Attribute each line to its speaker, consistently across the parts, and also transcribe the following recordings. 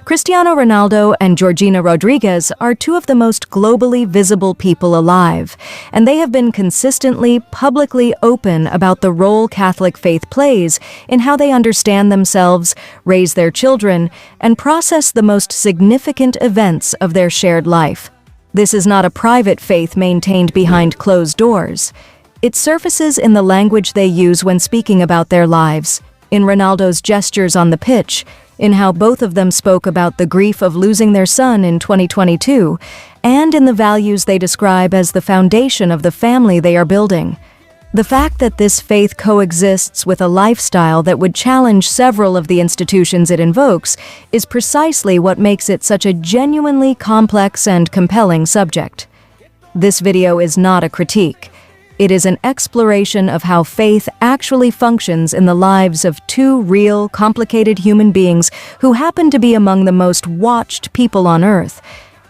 Speaker 1: Cristiano Ronaldo and Georgina Rodriguez are two of the most globally visible people alive, and they have been consistently, publicly open about the role Catholic faith plays in how they understand themselves, raise their children, and process the most significant events of their shared life. This is not a private faith maintained behind closed doors. It surfaces in the language they use when speaking about their lives, in Ronaldo's gestures on the pitch, in how both of them spoke about the grief of losing their son in 2022, and in the values they describe as the foundation of the family they are building. The fact that this faith coexists with a lifestyle that would challenge several of the institutions it invokes is precisely what makes it such a genuinely complex and compelling subject. This video is not a critique. It is an exploration of how faith actually functions in the lives of two real, complicated human beings who happen to be among the most watched people on Earth,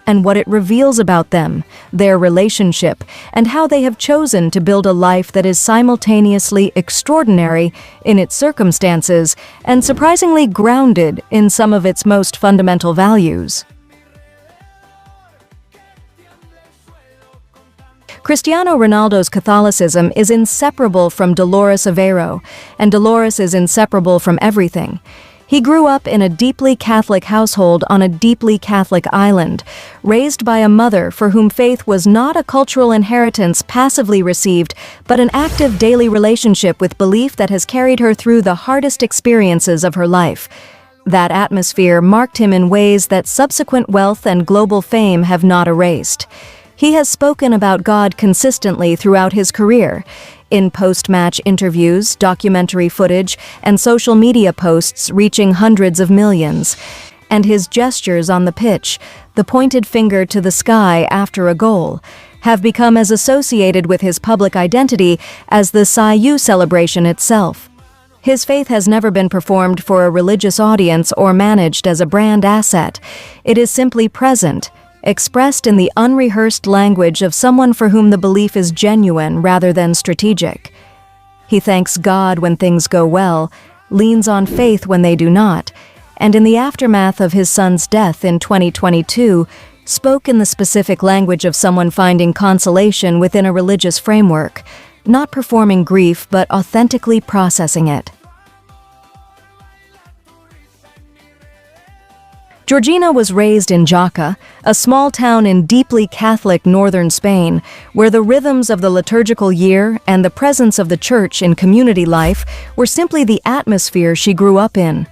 Speaker 1: and what it reveals about them, their relationship, and how they have chosen to build a life that is simultaneously extraordinary in its circumstances and surprisingly grounded in some of its most fundamental values. Cristiano Ronaldo's Catholicism is inseparable from Dolores Aveiro, and Dolores is inseparable from everything. He grew up in a deeply Catholic household on a deeply Catholic island, raised by a mother for whom faith was not a cultural inheritance passively received, but an active daily relationship with belief that has carried her through the hardest experiences of her life. That atmosphere marked him in ways that subsequent wealth and global fame have not erased. He has spoken about God consistently throughout his career, in post-match interviews, documentary footage, and social media posts reaching hundreds of millions. And his gestures on the pitch, the pointed finger to the sky after a goal, have become as associated with his public identity as the Sayu celebration itself. His faith has never been performed for a religious audience or managed as a brand asset. It is simply present, expressed in the unrehearsed language of someone for whom the belief is genuine rather than strategic. He thanks God when things go well, leans on faith when they do not, and in the aftermath of his son's death in 2022, spoke in the specific language of someone finding consolation within a religious framework, not performing grief but authentically processing it. Georgina was raised in Jaca, a small town in deeply Catholic northern Spain, where the rhythms of the liturgical year and the presence of the church in community life were simply the atmosphere she grew up in.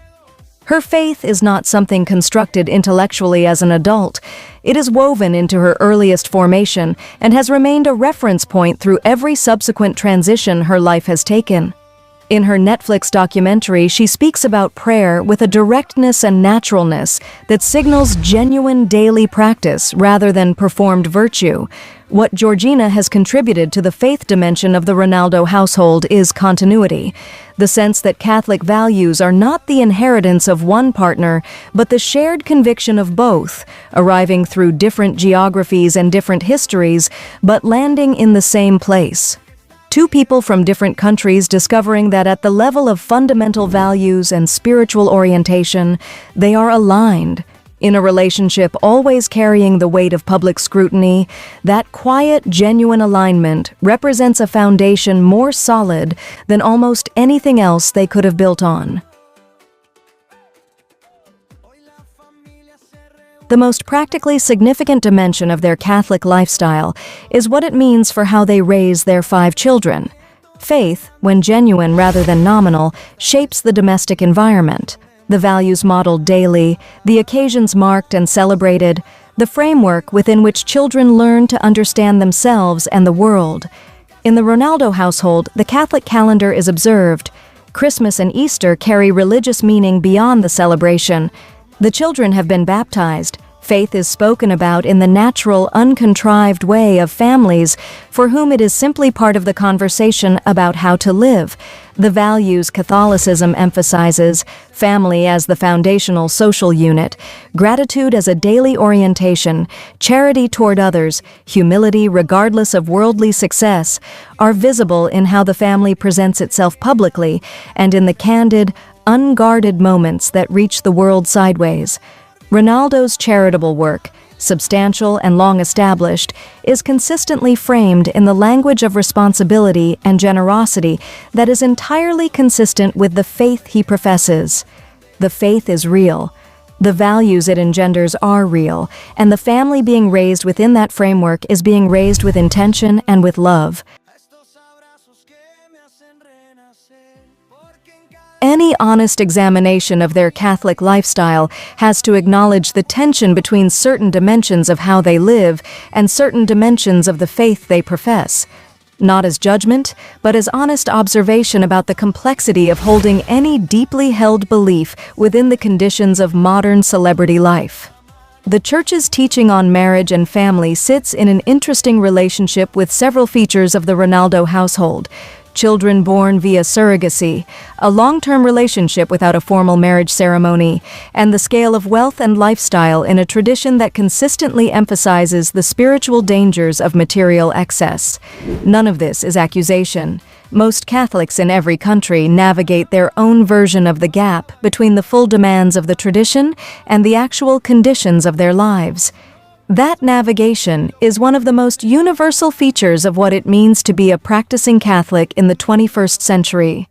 Speaker 1: Her faith is not something constructed intellectually as an adult. It is woven into her earliest formation and has remained a reference point through every subsequent transition her life has taken. In her Netflix documentary, she speaks about prayer with a directness and naturalness that signals genuine daily practice rather than performed virtue. What Georgina has contributed to the faith dimension of the Ronaldo household is continuity, the sense that Catholic values are not the inheritance of one partner, but the shared conviction of both, arriving through different geographies and different histories, but landing in the same place. Two people from different countries discovering that at the level of fundamental values and spiritual orientation, they are aligned. In a relationship always carrying the weight of public scrutiny, that quiet, genuine alignment represents a foundation more solid than almost anything else they could have built on. The most practically significant dimension of their Catholic lifestyle is what it means for how they raise their 5 children. Faith, when genuine rather than nominal, shapes the domestic environment. The values modeled daily, the occasions marked and celebrated, the framework within which children learn to understand themselves and the world. In the Ronaldo household, the Catholic calendar is observed. Christmas and Easter carry religious meaning beyond the celebration. The children have been baptized. Faith is spoken about in the natural, uncontrived way of families for whom it is simply part of the conversation about how to live. The values Catholicism emphasizes, family as the foundational social unit, gratitude as a daily orientation, charity toward others, humility regardless of worldly success, are visible in how the family presents itself publicly and in the candid, unguarded moments that reach the world sideways. Ronaldo's charitable work, substantial and long established, is consistently framed in the language of responsibility and generosity that is entirely consistent with the faith he professes. The faith is real. The values it engenders are real, and the family being raised within that framework is being raised with intention and with love. Any honest examination of their Catholic lifestyle has to acknowledge the tension between certain dimensions of how they live and certain dimensions of the faith they profess. Not as judgment, but as honest observation about the complexity of holding any deeply held belief within the conditions of modern celebrity life. The Church's teaching on marriage and family sits in an interesting relationship with several features of the Ronaldo household: children born via surrogacy, a long-term relationship without a formal marriage ceremony, and the scale of wealth and lifestyle in a tradition that consistently emphasizes the spiritual dangers of material excess. None of this is accusation. Most Catholics in every country navigate their own version of the gap between the full demands of the tradition and the actual conditions of their lives. That navigation is one of the most universal features of what it means to be a practicing Catholic in the 21st century.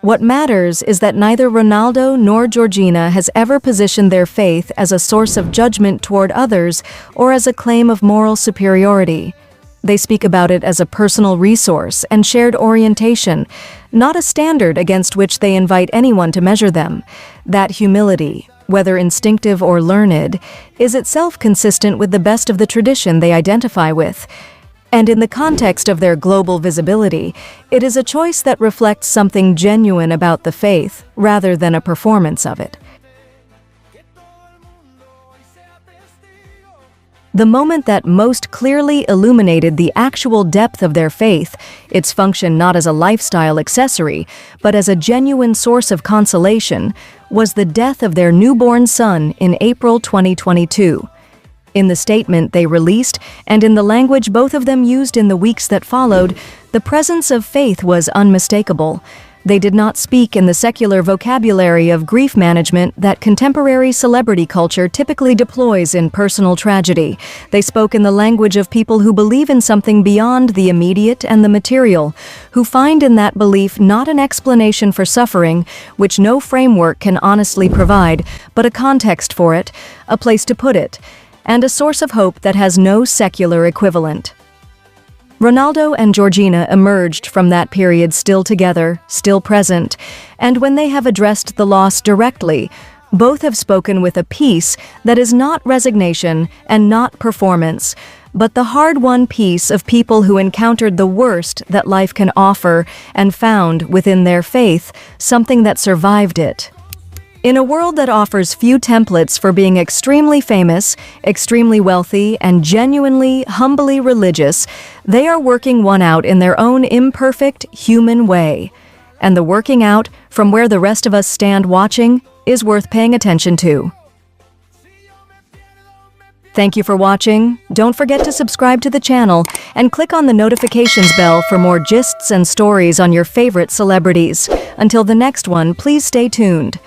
Speaker 1: What matters is that neither Ronaldo nor Georgina has ever positioned their faith as a source of judgment toward others or as a claim of moral superiority. They speak about it as a personal resource and shared orientation, not a standard against which they invite anyone to measure them. That humility, whether instinctive or learned, is itself consistent with the best of the tradition they identify with. And in the context of their global visibility, it is a choice that reflects something genuine about the faith, rather than a performance of it. The moment that most clearly illuminated the actual depth of their faith, its function not as a lifestyle accessory, but as a genuine source of consolation, was the death of their newborn son in April 2022. In the statement they released, and in the language both of them used in the weeks that followed, the presence of faith was unmistakable. They did not speak in the secular vocabulary of grief management that contemporary celebrity culture typically deploys in personal tragedy. They spoke in the language of people who believe in something beyond the immediate and the material, who find in that belief not an explanation for suffering, which no framework can honestly provide, but a context for it, a place to put it, and a source of hope that has no secular equivalent. Ronaldo and Georgina emerged from that period still together, still present, and when they have addressed the loss directly, both have spoken with a peace that is not resignation and not performance, but the hard-won peace of people who encountered the worst that life can offer and found within their faith something that survived it. In a world that offers few templates for being extremely famous, extremely wealthy, and genuinely, humbly religious, they are working one out in their own imperfect, human way. And the working out, from where the rest of us stand watching, is worth paying attention to. Thank you for watching. Don't forget to subscribe to the channel and click on the notifications bell for more gists and stories on your favorite celebrities. Until the next one, please stay tuned.